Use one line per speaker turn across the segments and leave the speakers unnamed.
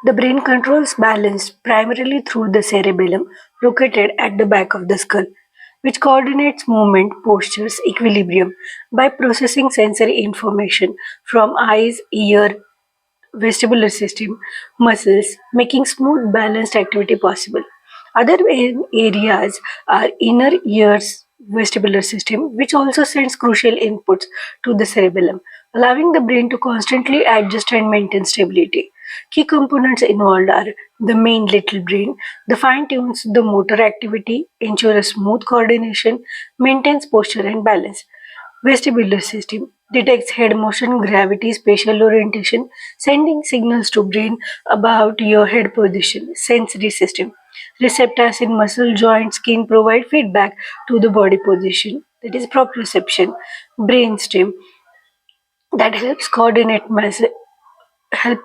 The brain controls balance primarily through the cerebellum located at the back of the skull, which coordinates movement, postures, equilibrium by processing sensory information from eyes, ear, vestibular system, muscles, making smooth, balanced activity possible. Other areas are inner ears vestibular system, which also sends crucial inputs to the cerebellum, allowing the brain to constantly adjust and maintain stability. Key components involved are the main little brain, the fine tunes the motor activity, ensures smooth coordination, maintains posture and balance. Vestibular system detects head motion, gravity, spatial orientation, sending signals to brain about your head position. Sensory system. Receptors in muscle, joint, skin provide feedback to the body position. That is proprioception. Brainstem that help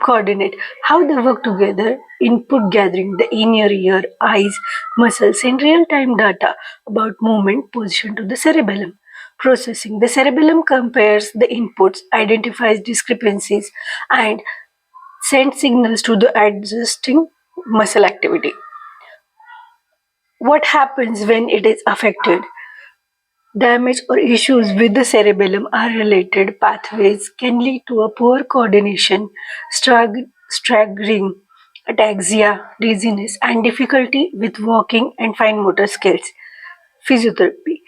coordinate how they work together. Input gathering, the inner ear, eyes, muscles, and real-time data about movement position to the cerebellum. Processing, the cerebellum compares the inputs, identifies discrepancies, and sends signals to the adjusting muscle activity. What happens when it is affected? Damage or issues with the cerebellum are related pathways can lead to a poor coordination, staggering, ataxia, dizziness, and difficulty with walking and fine motor skills. Physiotherapy.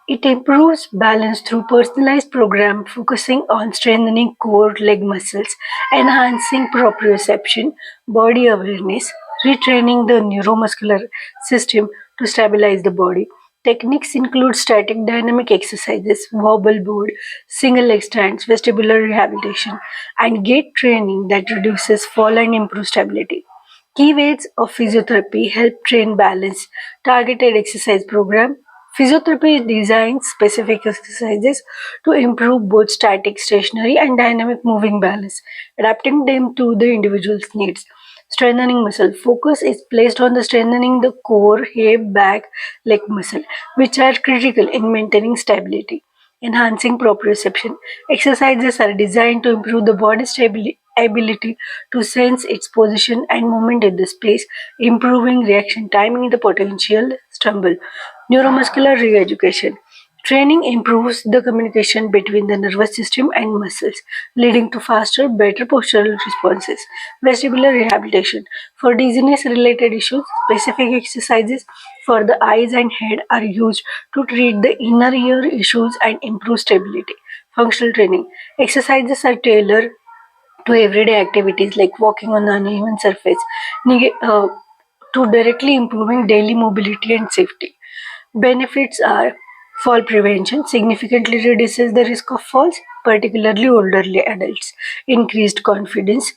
It improves balance through personalized program focusing on strengthening core leg muscles, enhancing proprioception, body awareness, retraining the neuromuscular system to stabilize the body. Techniques include static dynamic exercises, wobble board, single leg stands, vestibular rehabilitation, and gait training that reduces fall and improves stability. Key ways of physiotherapy help train balance. Targeted exercise program. Physiotherapy designs specific exercises to improve both static, stationary, and dynamic moving balance, adapting them to the individual's needs. Strengthening muscle. Focus is placed on the strengthening the core, hip, back, leg muscle, which are critical in maintaining stability. Enhancing proprioception. Exercises are designed to improve the body's ability to sense its position and movement in the space, improving reaction timing the potential stumble. Neuromuscular re-education. Training improves the communication between the nervous system and muscles, leading to faster, better postural responses. Vestibular rehabilitation. For dizziness related issues, specific exercises for the eyes and head are used to treat the inner ear issues and improve stability. Functional training. Exercises are tailored to everyday activities like walking on an uneven surface to directly improving daily mobility and safety. Benefits are fall prevention significantly reduces the risk of falls, particularly elderly adults. Increased confidence,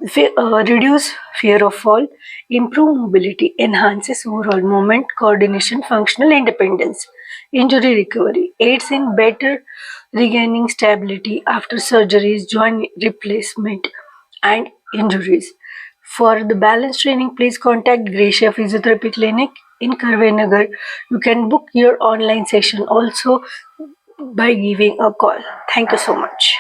reduce fear of fall, improve mobility, enhances overall movement, coordination, functional independence. Injury recovery aids in better regaining stability after surgeries, joint replacement, and injuries. For the balance training, please contact Gracia Physiotherapy Clinic in Karvenagar. You can book your online session also by giving a call. Thank you so much.